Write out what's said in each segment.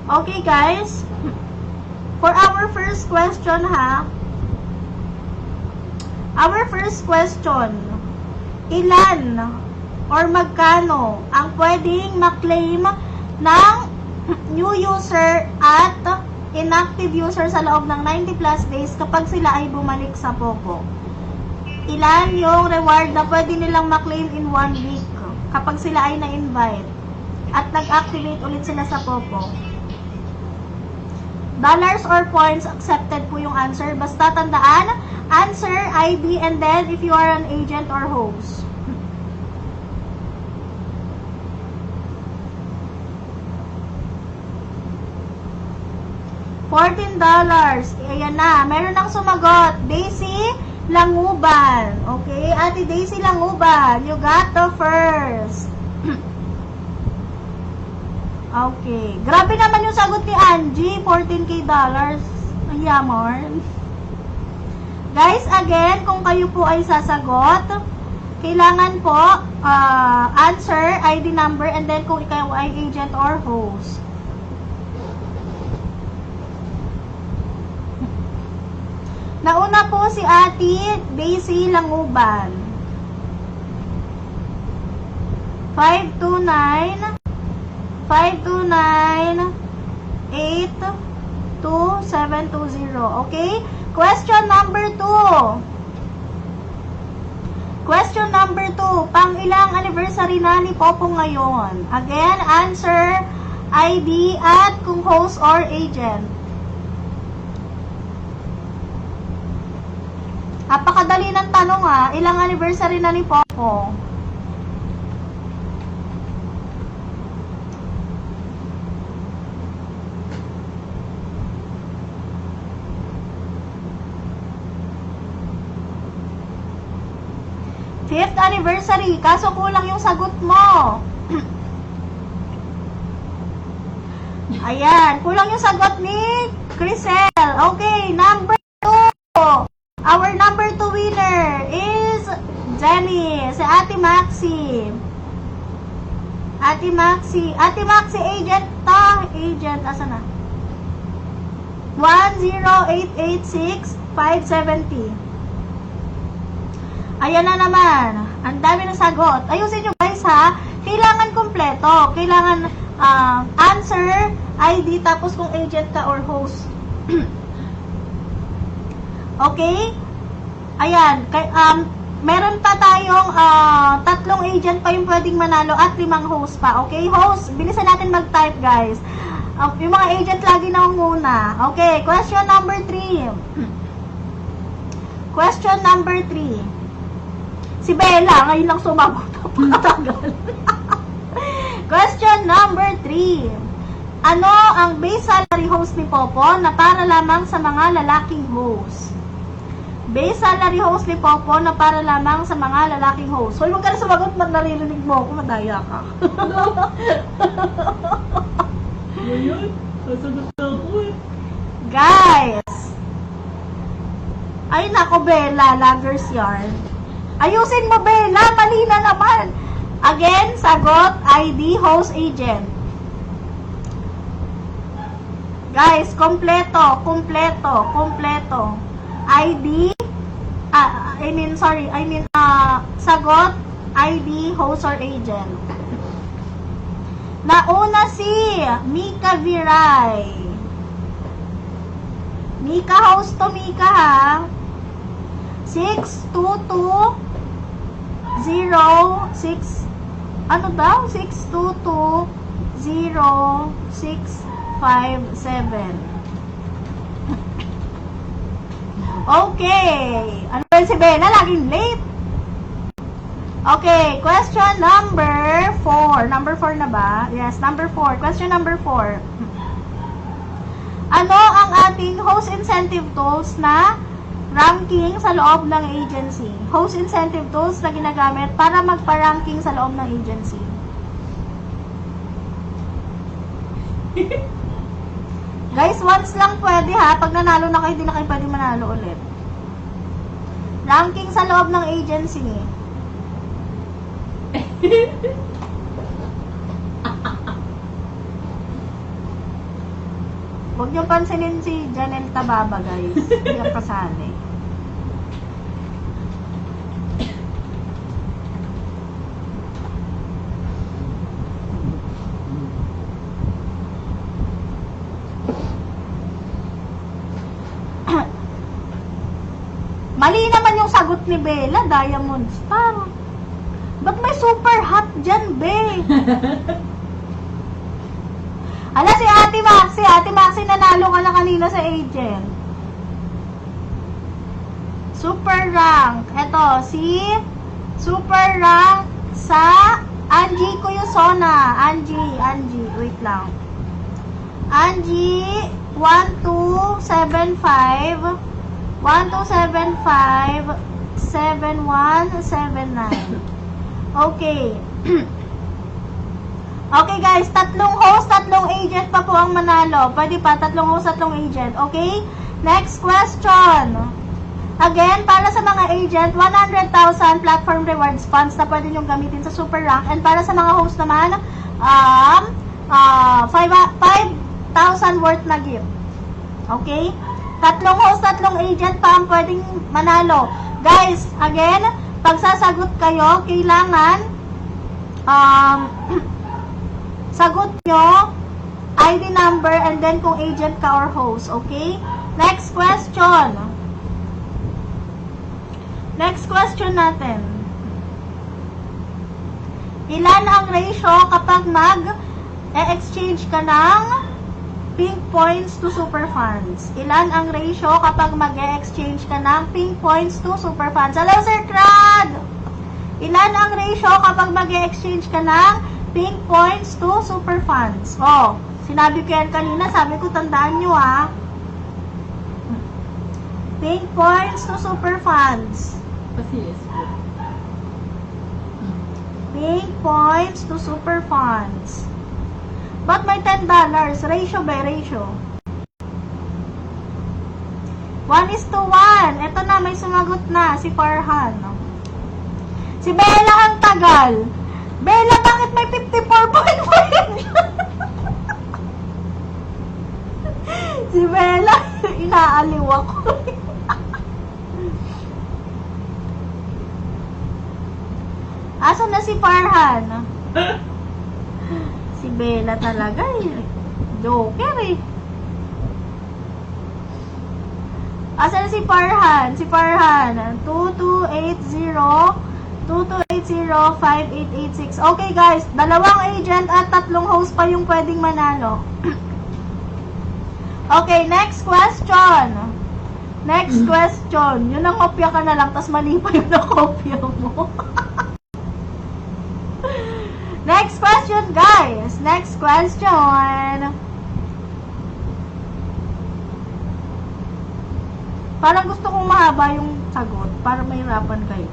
Okay guys, for our first question ha, our first question, ilan or magkano ang pwedeng maklaim ng new user at inactive user sa loob ng 90 plus days kapag sila ay bumalik sa Poco? Ilan yung reward na pwede nilang maklaim in 1 week kapag sila ay na-invite at nag-activate ulit sila sa Poco? Dollars or points, accepted po yung answer. Basta tandaan, answer, ID, and then if you are an agent or host. $14. Ayan na. Meron nang sumagot. Daisy Languban. Okay? Ate Daisy Languban. You got the first. Okay. Grabe naman yung sagot ni Angie. $14K. Ang yaman. Guys, again, kung kayo po ay sasagot, kailangan po answer, ID number, and then kung ikaw ay agent or host. Nauna po si Ate Daisy Languban. 529-82720. Okay? Question number 2. Question number 2. Pang-ilang anniversary na ni Popo ngayon? Again, answer, ID, at kung host or agent. Napakadali ng tanong ha. Ilang anniversary na ni Popo? Fifth anniversary. Kaso kulang yung sagot mo. Ayan. Kulang yung sagot ni Crisel. Okay. Number 2. Our number 2 winner is Jenny. Si Ate Maxi. Ate Maxi. Ate Maxi, agent ta. Agent. Asa na? 10886-570. Ayan na naman. Ang dami ng sagot. Ayusin nyo guys ha. Kailangan kumpleto. Kailangan answer, ID, tapos kung agent ka or host. Okay? Ayan. Meron pa tayong 3 agent pa yung pwedeng manalo at 5 host pa. Okay? Host, bilisan natin mag-type guys. Yung mga agent lagi nangunguna. Okay. Question number 3. Question number 3. Si Bella, ngayon lang sumagot. Napakatagal. Question number 3. Ano ang base salary host ni Popo na para lamang sa mga lalaking host? Base salary host ni Popo na para lamang sa mga lalaking host. Hoy, huwag ka na sumagot, naririnig mo ako, madaya ka. Ngayon, sasagot na ako eh. Guys! Ay nako, Bella, lagers yarn. Ayusin mo, Bella. Mali na naman. Again, sagot, ID, host, agent. Guys, kompleto. ID, sagot, ID, host, or agent. Nauna si Mika Viray. Mika, host to Mika ha. 622 ano daw? 622-0657. Okay. Ano ba si Bella? Laging late. Okay. Question number 4. Number 4 na ba? Yes, number 4. Question number 4. Ano ang ating host incentive tools na ranking sa loob ng agency? Host incentive tools na ginagamit para magpa-ranking sa loob ng agency. Guys, once lang pwede ha. Pag nanalo na kayo, hindi na kayo pwede manalo ulit. Ranking sa loob ng agency. Huwag niyo pansinin si Janelle Tababa, guys. Hindi ang kasali. Mali naman yung sagot ni Bella, Diamond Star. Ba't may super hot dyan, Be? Ala, si Ate Maxi. Ate Maxi, nanalo ka na kanina sa agent. Super rank. Eto, si super rank sa Angie Cuyosona. Angie. Wait lang. Angie, 1275 7179. Okay. Okay guys, tatlong host, tatlong agent pa po ang manalo. Pwede pa, tatlong host, tatlong agent. Okay? Next question. Again, para sa mga agent, 100,000 platform rewards funds na pwede nyong gamitin sa super rank. And para sa mga host naman, 5,000 worth na gift. Okay? Tatlong host, tatlong agent pa ang pwedeng manalo. Guys, again, pag sasagot kayo, kailangan sagot nyo ID number and then kung agent ka or host. Okay? Next question. Next question natin. Ilan ang ratio kapag mag-exchange ka ng pink points to super funds? Ilan ang ratio kapag mag-exchange ka ng pink points to super funds? Hello, Sir Crad! Ilan ang ratio kapag mag-exchange ka ng pink points to super funds? Oh, sinabi ko yan kanina, sabi ko tandaan nyo ha. Pink points to super funds. Kasi yes po. Pink points to super funds. Ba't may $10? Ratio by ratio. 1:1. Ito na, may sumagot na. Si Farhan. Si Bella ang tagal. Bella, bakit may 54.5? Si Bella, inaaliw ako. Asan na si Farhan? Si Bella talaga eh. Joker eh. Asan na si Farhan? Si Farhan. 2280-5886. Okay guys, dalawang agent at tatlong host pa yung pwedeng manalo. Okay, next question. Next question. Yun ang kopya ka na lang, tas mali pa yung nakopya mo. Next question, guys. Next question. Parang gusto kong mahaba yung sagot para mahirapan kayo.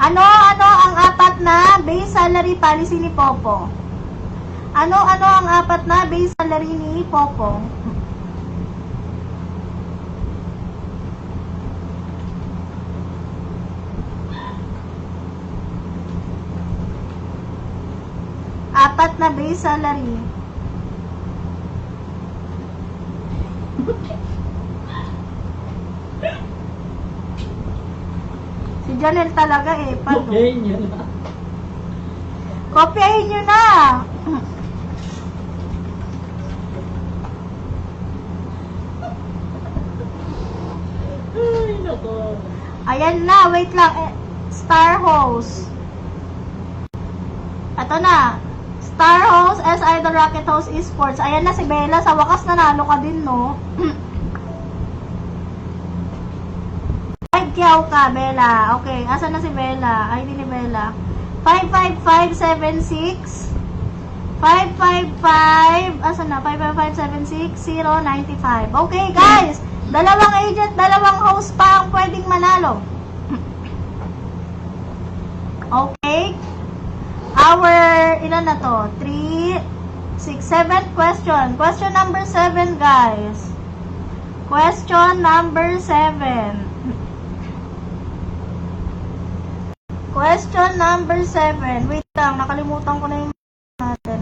Ano ang apat na base salary policy ni Popo? Ano ang apat na base salary ni Popo? Apat na base salary. Si Janelle talaga eh. Paano? Okay, nyo na. Kopyahin nyo na. Ay, nako. Ayan na. Wait lang. Star host. Ito na. Star host, S-Idol Rocket Host Esports. Ayan na si Bella. Sa wakas nanalo ka din, no? 5 kyaw ka, Bella. Okay, asan na si Bella? ID ni Bella. 55576 555 asan na? 55576 095. Okay, guys. Dalawang agent, dalawang host pa ang pwedeng manalo. Okay. Our, ilan na to? 3, 6, 7 question. Question number 7, guys. Question number 7. Question number 7. Wait lang, nakalimutan ko na yung natin.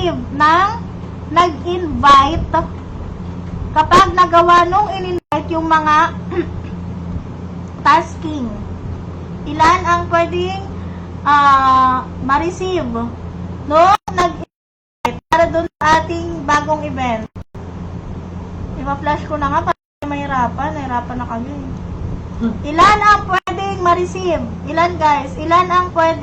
ma-receive ng nag-invite kapag nagawa nung in-invite yung mga tasking? Ilan ang pwedeng ma-receive nung nag-invite para dun sa ating bagong event? Ipa-flash ko na nga para nahirapan na kami. Ilan ang pwedeng ma-receive? Ilan guys? Ilan ang pwede